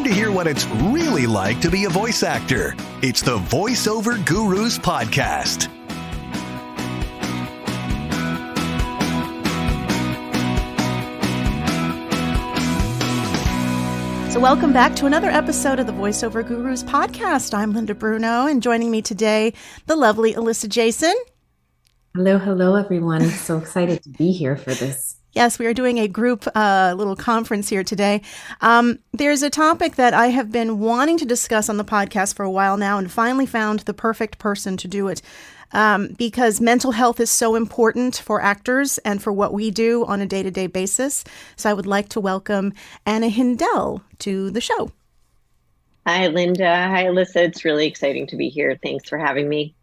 to hear what it's really like to be a voice actor. It's the Voiceover Gurus Podcast. So welcome back to another episode of the Voiceover Gurus Podcast. I'm Linda Bruno, and joining me today, the lovely Alyssa Jason. Hello, everyone. So excited to be here for this. Yes, we are doing a group little conference here today. There's a topic that I have been wanting to discuss on the podcast for a while now and finally found the perfect person to do it. Because mental health is so important for actors and for what we do on a day-to-day basis. So I would like to welcome Anna Hindell to the show. Hi, Linda. Hi, Alyssa. It's really exciting to be here. Thanks for having me.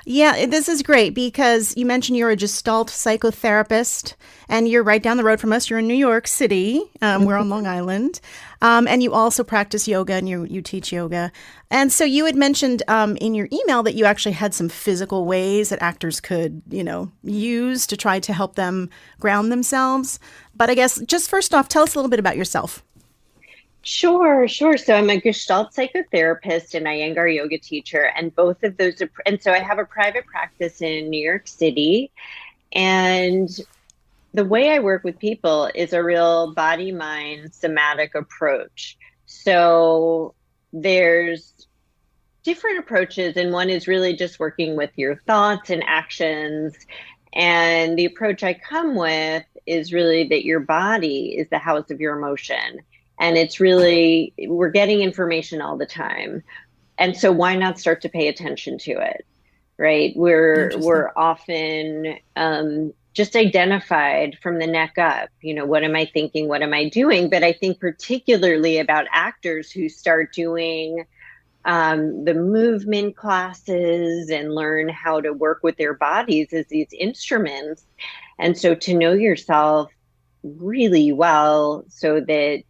Yeah, this is great because you mentioned you're a Gestalt psychotherapist and you're right down the road from us. You're in New York City. We're on Long Island. And you also practice yoga and you teach yoga. And so you had mentioned in your email that you actually had some physical ways that actors could, use to try to help them ground themselves. But I guess just first off, tell us a little bit about yourself. Sure. So I'm a Gestalt psychotherapist and Iyengar yoga teacher, and both of those and so I have a private practice in New York City, and the way I work with people is a real body-mind somatic approach. So there's different approaches, and one is really just working with your thoughts and actions. And the approach I come with is really that your body is the house of your emotion. And it's really, we're getting information all the time. And so why not start to pay attention to it, right? We're often just identified from the neck up. What am I thinking? What am I doing? But I think particularly about actors who start doing the movement classes and learn how to work with their bodies as these instruments. And so to know yourself really well so that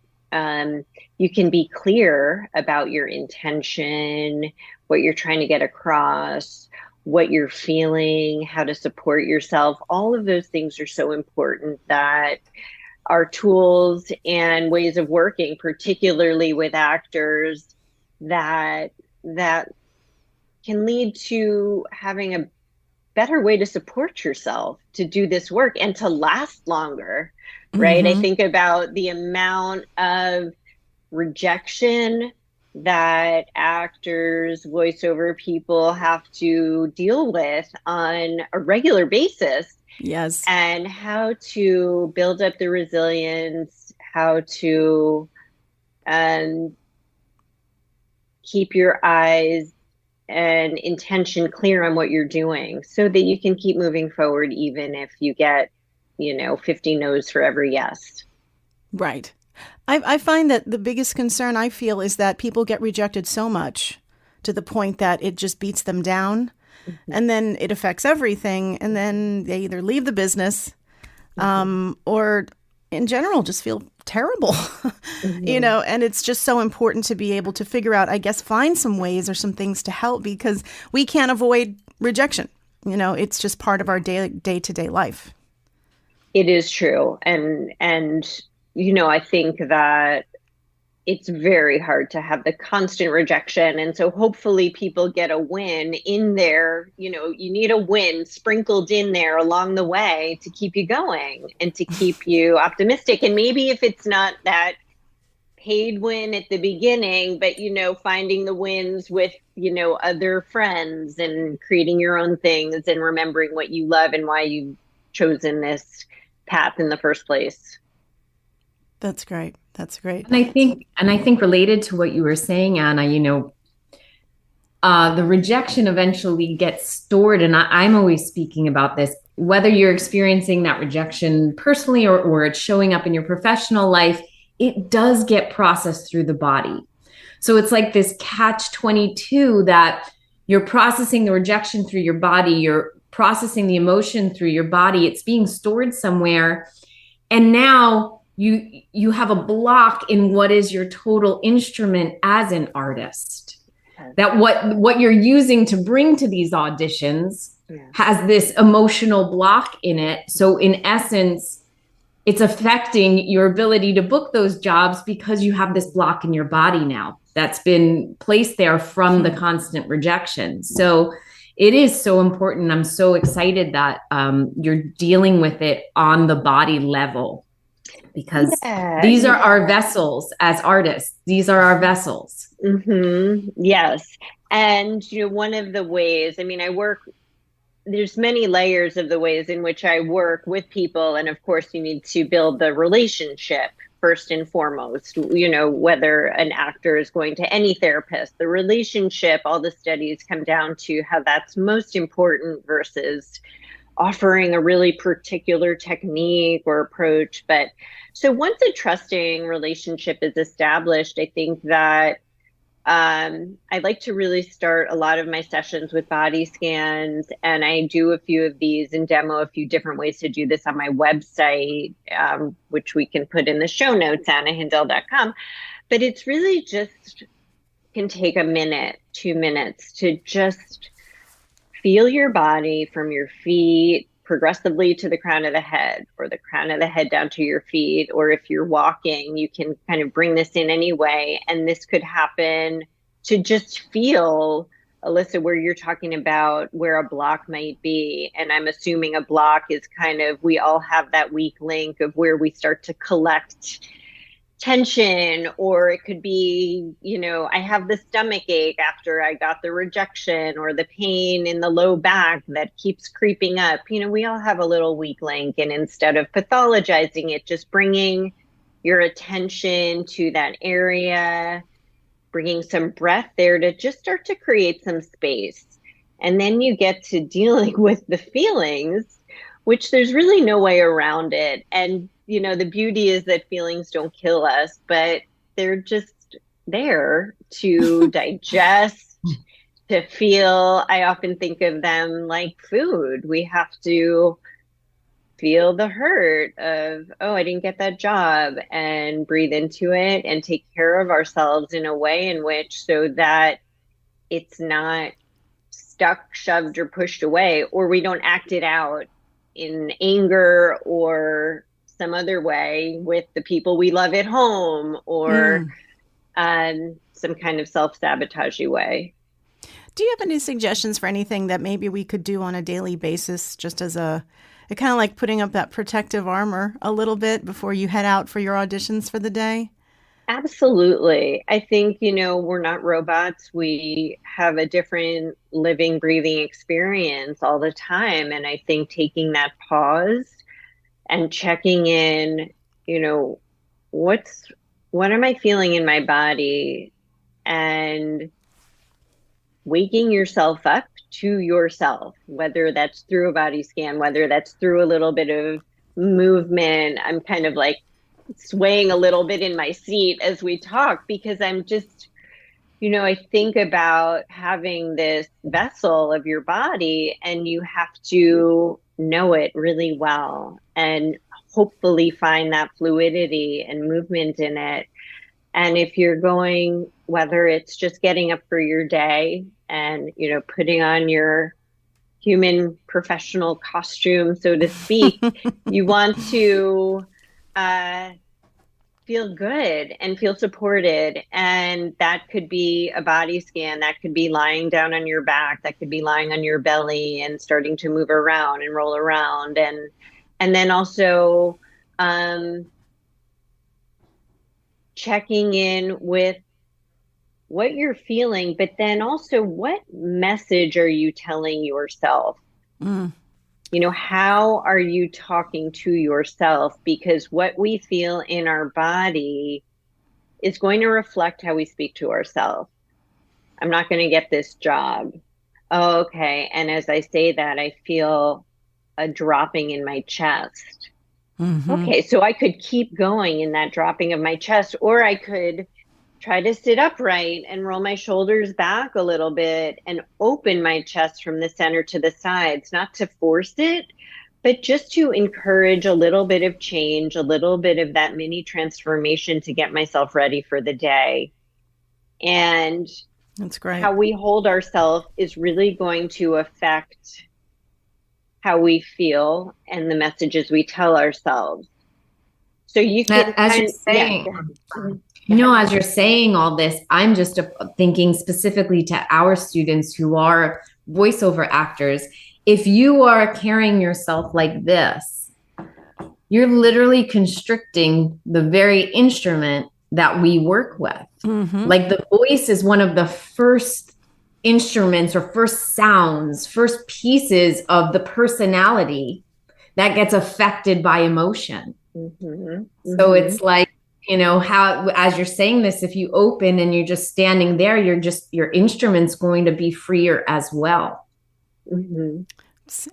you can be clear about your intention, what you're trying to get across, what you're feeling, how to support yourself. All of those things are so important that our tools and ways of working, particularly with actors, that can lead to having a better way to support yourself to do this work and to last longer. Right. Mm-hmm. I think about the amount of rejection that actors, voiceover people have to deal with on a regular basis. Yes. And how to build up the resilience, how to keep your eyes and intention clear on what you're doing so that you can keep moving forward, even if you get 50 no's for every yes. Right. I find that the biggest concern I feel is that people get rejected so much to the point that it just beats them down. Mm-hmm. And then it affects everything. And then they either leave the business or in general just feel terrible, mm-hmm. And it's just so important to be able to figure out, I guess, find some ways or some things to help because we can't avoid rejection. It's just part of our day-to-day life. It is true. And I think that it's very hard to have the constant rejection. And so hopefully people get a win in there. You need a win sprinkled in there along the way to keep you going and to keep you optimistic. And maybe if it's not that paid win at the beginning, but, finding the wins with, other friends and creating your own things and remembering what you love and why you've chosen this path in the first place. That's great. And I think related to what you were saying, Anna, the rejection eventually gets stored. And I'm always speaking about this, whether you're experiencing that rejection personally or it's showing up in your professional life, it does get processed through the body. So it's like this catch-22 that you're processing the rejection through your body, you're processing the emotion through your body, it's being stored somewhere. And now you have a block in what is your total instrument as an artist. That what you're using to bring to these auditions has this emotional block in it. So in essence, it's affecting your ability to book those jobs because you have this block in your body now that's been placed there from the constant rejection. So it is so important. I'm so excited that you're dealing with it on the body level, because these are our vessels as artists. These are our vessels. Mm-hmm. Yes. And, one of the ways, there's many layers of the ways in which I work with people. And of course, you need to build the relationship first and foremost, whether an actor is going to any therapist, the relationship, all the studies come down to how that's most important versus offering a really particular technique or approach. But so once a trusting relationship is established, I think that I like to really start a lot of my sessions with body scans, and I do a few of these and demo a few different ways to do this on my website, which we can put in the show notes, annahindell.com. But it's really just can take a minute, 2 minutes to just feel your body from your feet progressively to the crown of the head, or the crown of the head down to your feet. Or if you're walking, you can kind of bring this in anyway. And this could happen to just feel, Alyssa, where you're talking about where a block might be. And I'm assuming a block is kind of, we all have that weak link of where we start to collect tension, or it could be, I have the stomach ache after I got the rejection, or the pain in the low back that keeps creeping up. We all have a little weak link, and instead of pathologizing it, just bringing your attention to that area, bringing some breath there to just start to create some space. And then you get to dealing with the feelings, which there's really no way around it. And the beauty is that feelings don't kill us, but they're just there to digest, to feel. I often think of them like food. We have to feel the hurt of, oh, I didn't get that job, and breathe into it and take care of ourselves in a way in which, so that it's not stuck, shoved, or pushed away, or we don't act it out in anger or some other way with the people we love at home, or some kind of self-sabotagey way. Do you have any suggestions for anything that maybe we could do on a daily basis, just as a kind of like putting up that protective armor a little bit before you head out for your auditions for the day? Absolutely. I think, we're not robots. We have a different living, breathing experience all the time. And I think taking that pause and checking in, what am I feeling in my body, and waking yourself up to yourself, whether that's through a body scan, whether that's through a little bit of movement. I'm kind of like swaying a little bit in my seat as we talk, because I'm just, I think about having this vessel of your body, and you have to know it really well and hopefully find that fluidity and movement in it. And if you're going, whether it's just getting up for your day and, putting on your human professional costume, so to speak, you want to feel good and feel supported. And that could be a body scan. That could be lying down on your back. That could be lying on your belly and starting to move around and roll around. And then also checking in with what you're feeling, but then also what message are you telling yourself? How are you talking to yourself? Because what we feel in our body is going to reflect how we speak to ourselves. I'm not going to get this job. Oh, okay. And as I say that, I feel a dropping in my chest. Mm-hmm. Okay. So I could keep going in that dropping of my chest, or I could try to sit upright and roll my shoulders back a little bit and open my chest from the center to the sides, not to force it, but just to encourage a little bit of change, a little bit of that mini transformation to get myself ready for the day. And that's great. How we hold ourselves is really going to affect how we feel and the messages we tell ourselves. So you can As you're saying, as you're saying all this, I'm just thinking specifically to our students who are voiceover actors. If you are carrying yourself like this, you're literally constricting the very instrument that we work with. Mm-hmm. Like the voice is one of the first instruments or first sounds, first pieces of the personality that gets affected by emotion. Mm-hmm. Mm-hmm. So it's like, how, as you're saying this, if you open and you're just standing there, your instrument's going to be freer as well. Mm-hmm.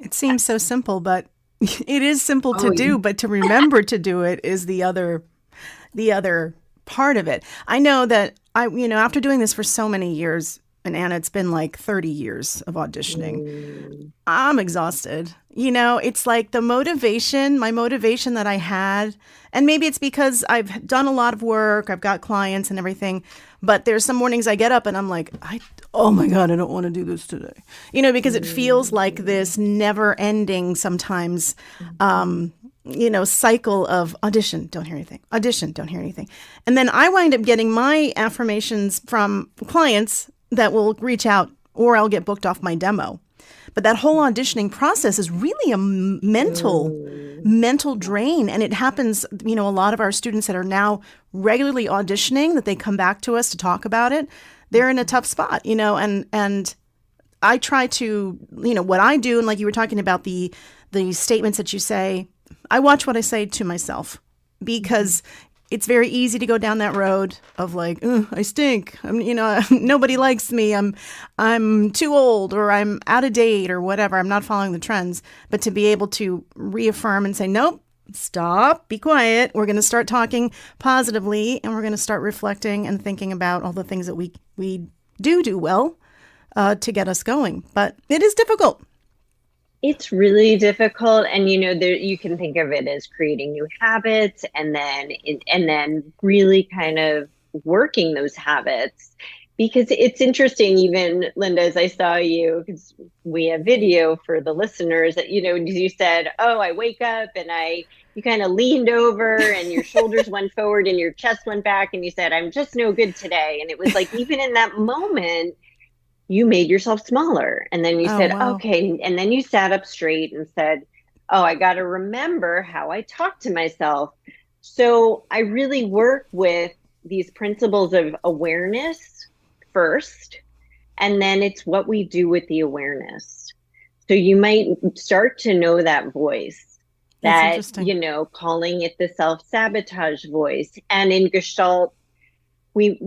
It seems so simple, but it is simple to do, but to remember to do it is the other part of it. I know that after doing this for so many years, and Anna, it's been like 30 years of auditioning. I'm exhausted. It's like my motivation that I had, and maybe it's because I've done a lot of work, I've got clients and everything, but there's some mornings I get up and I'm like, oh my God, I don't want to do this today. Because it feels like this never ending sometimes, cycle of audition, don't hear anything, audition, don't hear anything. And then I wind up getting my affirmations from clients that will reach out, or I'll get booked off my demo. But that whole auditioning process is really a mental drain. And it happens, a lot of our students that are now regularly auditioning, that they come back to us to talk about it, they're in a tough spot, and I try to, what I do, and like you were talking about the statements that you say, I watch what I say to myself, because it's very easy to go down that road of like, I stink. Nobody likes me. I'm too old, or I'm out of date, or whatever. I'm not following the trends. But to be able to reaffirm and say, nope, stop, be quiet. We're going to start talking positively, and we're going to start reflecting and thinking about all the things that we do well to get us going. But it is difficult. It's really difficult. And, you can think of it as creating new habits and then really kind of working those habits, because it's interesting, even Linda, as I saw you, because we have video for the listeners, that, you said, I wake up and you kind of leaned over and your shoulders went forward and your chest went back, and you said, I'm just no good today. And it was like, even in that moment, you made yourself smaller. And then you said, wow. Okay. And then you sat up straight and said, I got to remember how I talk to myself. So I really work with these principles of awareness first, and then it's what we do with the awareness. So you might start to know that voice, that, calling it the self-sabotage voice. And in Gestalt, we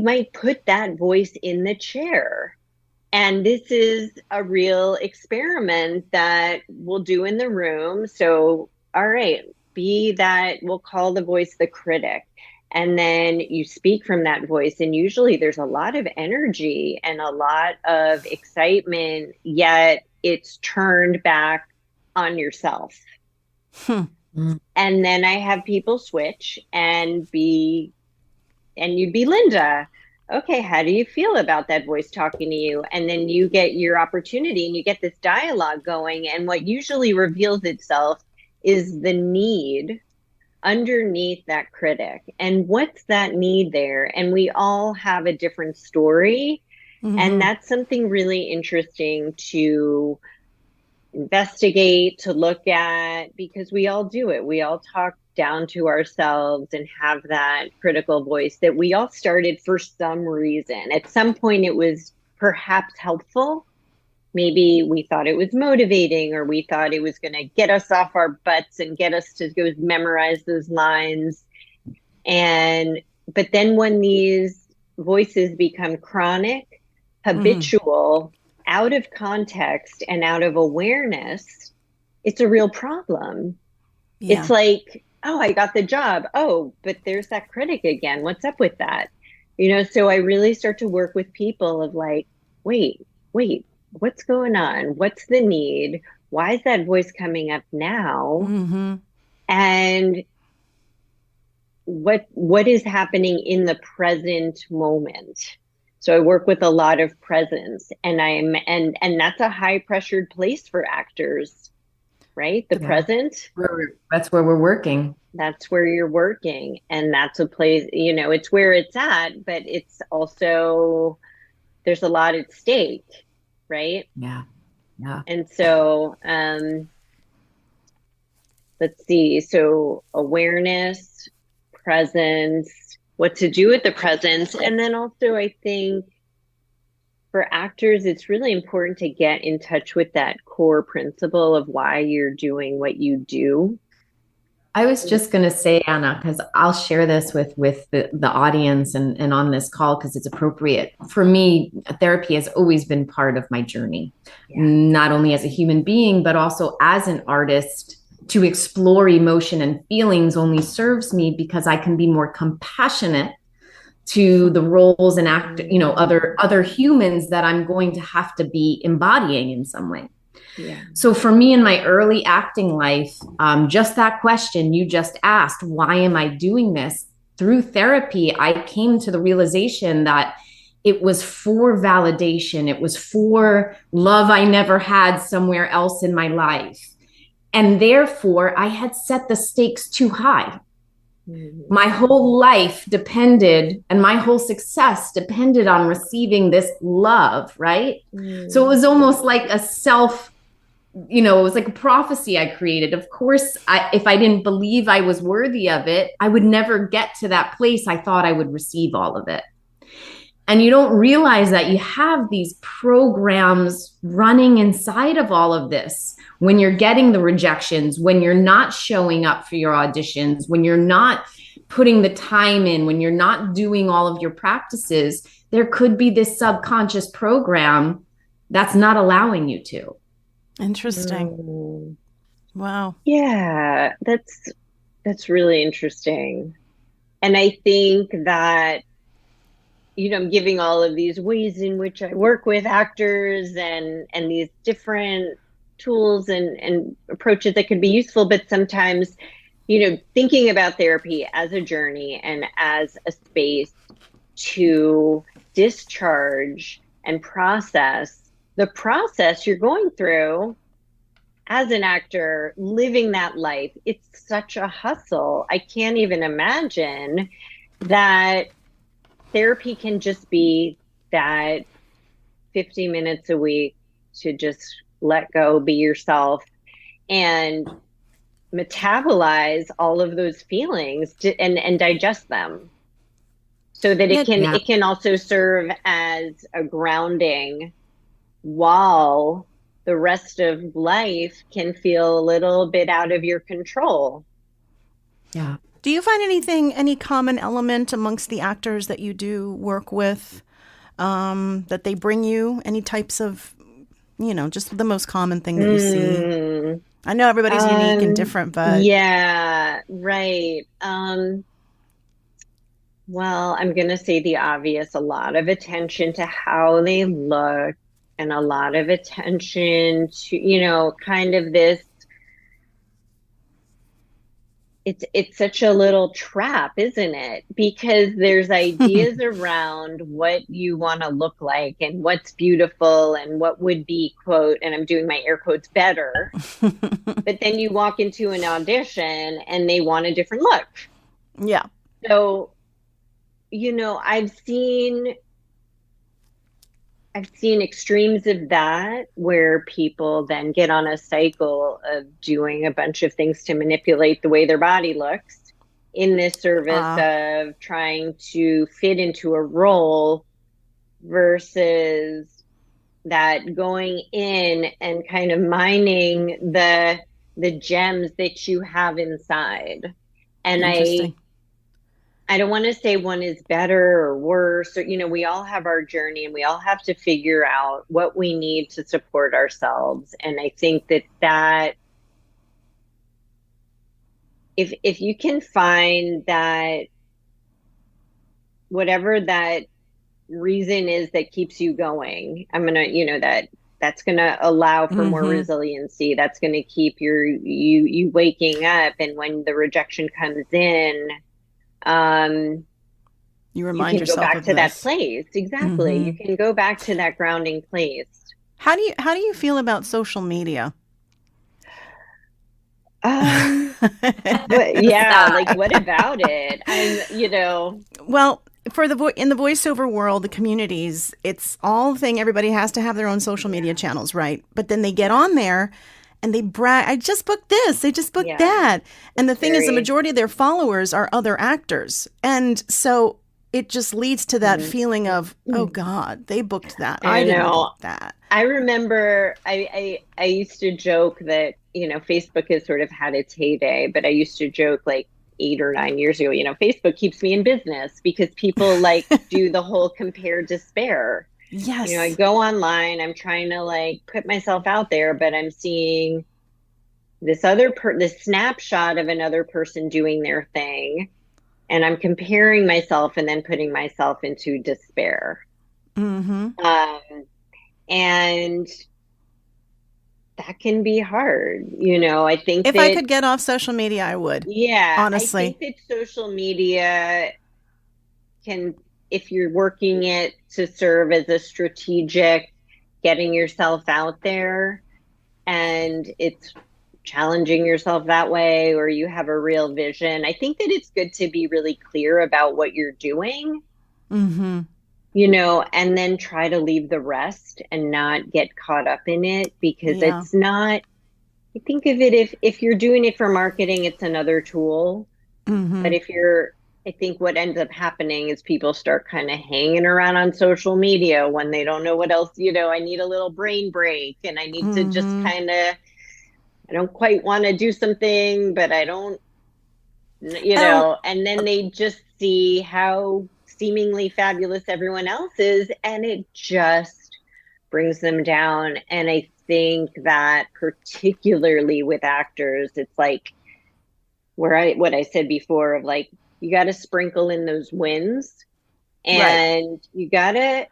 might put that voice in the chair. And this is a real experiment that we'll do in the room. So, all right, we'll call the voice the critic. And then you speak from that voice. And usually there's a lot of energy and a lot of excitement, yet it's turned back on yourself. And then I have people switch and you'd be Linda. Okay, how do you feel about that voice talking to you? And then you get your opportunity and you get this dialogue going. And what usually reveals itself is the need underneath that critic. And what's that need there? And we all have a different story. Mm-hmm. And that's something really interesting to investigate, to look at, because we all do it. We all talk down to ourselves and have that critical voice that we all started for some reason. At some point it was perhaps helpful. Maybe we thought it was motivating, or we thought it was going to get us off our butts and get us to go memorize those lines. But then when these voices become chronic, habitual, out of context and out of awareness, it's a real problem. Yeah. It's like, I got the job. But there's that critic again. What's up with that? So I really start to work with people of like, wait, what's going on? What's the need? Why is that voice coming up now? Mm-hmm. And what is happening in the present moment? So I work with a lot of presence, and and that's a high pressured place for actors. right? The present. That's where we're working. That's where you're working. And that's a place, it's where it's at, but it's also, there's a lot at stake, right? Yeah. Yeah. And so, let's see. So awareness, presence, what to do with the presence. And then also, I think for actors, it's really important to get in touch with that core principle of why you're doing what you do. I was just going to say, Anna, because I'll share this with the audience and on this call because it's appropriate. For me, therapy has always been part of my journey, not only as a human being, but also as an artist. To explore emotion and feelings only serves me because I can be more compassionate to the roles and other humans that I'm going to have to be embodying in some way. Yeah. So for me in my early acting life, just that question you just asked, why am I doing this? Through therapy, I came to the realization that it was for validation. It was for love I never had somewhere else in my life. And therefore, I had set the stakes too high. My whole life depended, and my whole success depended on receiving this love, right? So it was almost like a it was like a prophecy I created. Of course, if I didn't believe I was worthy of it, I would never get to that place I thought I would receive all of it. And you don't realize that you have these programs running inside of all of this. When you're getting the rejections, when you're not showing up for your auditions, when you're not putting the time in, when you're not doing all of your practices, there could be this subconscious program that's not allowing you to. Interesting. Wow. Yeah, that's really interesting. And I think that, I'm giving all of these ways in which I work with actors and these different tools and approaches that could be useful, but sometimes, thinking about therapy as a journey and as a space to discharge and process the process you're going through as an actor, living that life. It's such a hustle. I can't even imagine that therapy can just be that 50 minutes a week to just let go, be yourself, and metabolize all of those feelings and digest them so that it can also serve as a grounding while the rest of life can feel a little bit out of your control. Yeah. Do you find any common element amongst the actors that you do work with, that they bring you? Any types of, just the most common thing that you see? I know everybody's unique and different, but. Yeah, right. Well, I'm going to say the obvious, a lot of attention to how they look and a lot of attention to, kind of this. It's such a little trap, isn't it? Because there's ideas around what you want to look like and what's beautiful and what would be, quote, and I'm doing my air quotes, better. But then you walk into an audition and they want a different look. Yeah. So, I've seen extremes of that where people then get on a cycle of doing a bunch of things to manipulate the way their body looks in this service of trying to fit into a role versus that going in and kind of mining the gems that you have inside. And I don't want to say one is better or worse, or, we all have our journey and we all have to figure out what we need to support ourselves. And I think that if you can find that whatever that reason is that keeps you going, I'm going to, that's going to allow for more resiliency. That's going to keep you waking up. And when the rejection comes in, you remind yourself go back of to this. that place. Exactly. You can go back to that grounding place. How do you feel about social media? But yeah, like what about it? Well, for in the voiceover world, the communities, it's all thing. Everybody has to have their own social media channels, right? But then they get on there and they brag. I just booked this. I just booked that. And the thing is, the majority of their followers are other actors, and so it just leads to that feeling of, oh God, they booked that. I didn't book that. I remember I used to joke that, Facebook has sort of had its heyday, but I used to joke like 8 or 9 years ago, Facebook keeps me in business because people like do the whole compare despair. Yes. I go online, I'm trying to like put myself out there, but I'm seeing this this snapshot of another person doing their thing. And I'm comparing myself and then putting myself into despair. Mm-hmm. And that can be hard. I think if I could get off social media, I would. Yeah. Honestly. I think that social media can, if you're working it to serve as a strategic, getting yourself out there, and it's challenging yourself that way, or you have a real vision, I think that it's good to be really clear about what you're doing, and then try to leave the rest and not get caught up in it, because it's not, I think of it, if you're doing it for marketing, it's another tool. But I think what ends up happening is people start kind of hanging around on social media when they don't know what else, I need a little brain break, and I need to just kind of, I don't quite want to do something, but I don't, and then they just see how seemingly fabulous everyone else is, and it just brings them down. And I think that particularly with actors, it's like what I said before of like, you got to sprinkle in those wins, and you got to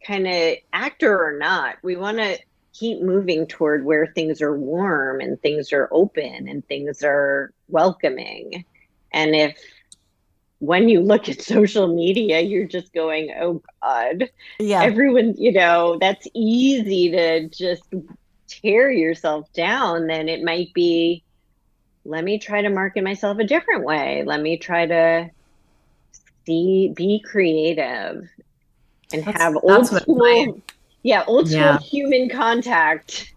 kind of, actor or not, we want to keep moving toward where things are warm and things are open and things are welcoming. And if when you look at social media, you're just going, oh God, everyone, that's easy to just tear yourself down, then it might be, let me try to market myself a different way. Let me try to be creative and have old school human contact.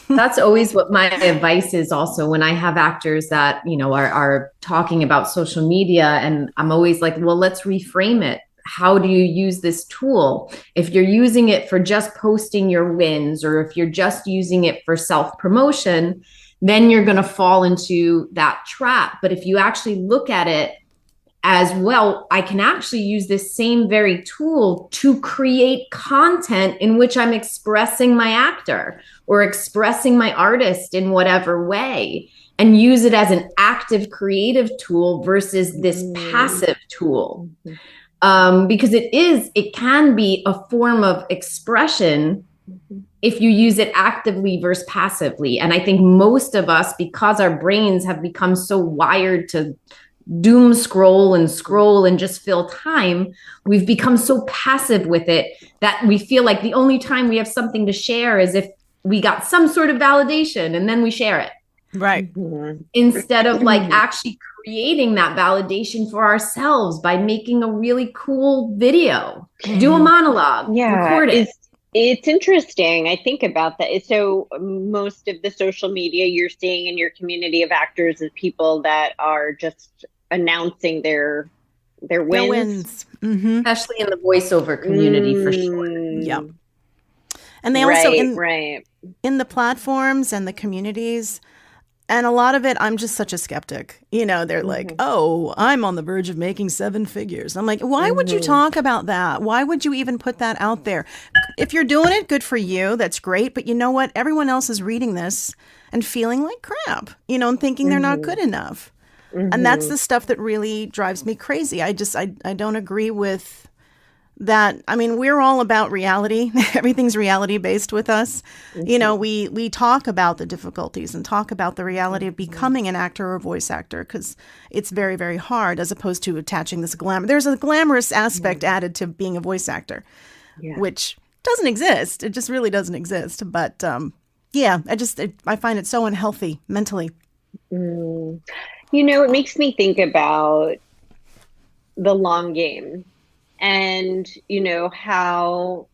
That's always what my advice is also when I have actors that, are talking about social media, and I'm always like, well, let's reframe it. How do you use this tool? If you're using it for just posting your wins, or if you're just using it for self-promotion, then you're going to fall into that trap. But if you actually look at it as well, I can actually use this same very tool to create content in which I'm expressing my actor or expressing my artist in whatever way, and use it as an active creative tool versus this passive tool. Because it can be a form of expression if you use it actively versus passively. And I think most of us, because our brains have become so wired to doom scroll and just fill time, we've become so passive with it that we feel like the only time we have something to share is if we got some sort of validation, and then we share it. Right. Instead of like actually creating that validation for ourselves by making a really cool video, do a monologue, record it. It's interesting. I think about that. So most of the social media you're seeing in your community of actors is people that are just announcing their wins. Especially in the voiceover community, for sure. Yeah. And they also in the platforms and the communities, and a lot of it, I'm just such a skeptic. They're like, oh, I'm on the verge of making 7 figures. I'm like, why would you talk about that? Why would you even put that out there? If you're doing it, good for you. That's great. But you know what? Everyone else is reading this and feeling like crap, and thinking they're not good enough. And that's the stuff that really drives me crazy. I don't agree with that. I mean, we're all about reality. Everything's reality based with us. We talk about the difficulties and talk about the reality of becoming an actor or a voice actor, because it's very, very hard, as opposed to attaching this glamour. There's a glamorous aspect added to being a voice actor, which doesn't exist. It just really doesn't exist. But Yeah, I find it so unhealthy mentally. You know, it makes me think about the long game, and you know how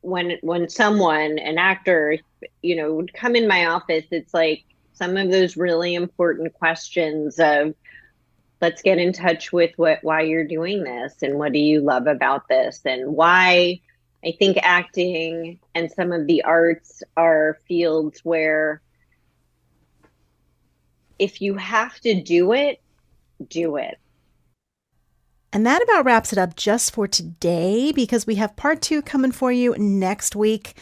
when someone, an actor, you know, would come in my office, it's like some of those really important questions of, let's get in touch with why you're doing this, and what do you love about this, and why. I think acting and some of the arts are fields where if you have to do it, do it. And that about wraps it up just for today, because we have part 2 coming for you next week,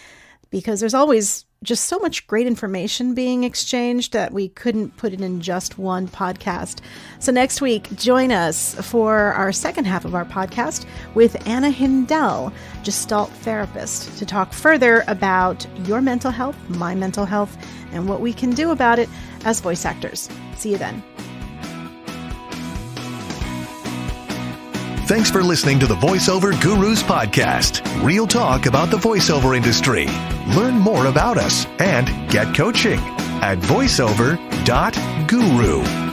because there's always just so much great information being exchanged that we couldn't put it in just one podcast. So next week, join us for our second half of our podcast with Anna Hindell, Gestalt therapist, to talk further about your mental health, my mental health, and what we can do about it as voice actors. See you then. Thanks for listening to the Voiceover Gurus Podcast. Real talk about the voiceover industry. Learn more about us and get coaching at voiceover.guru.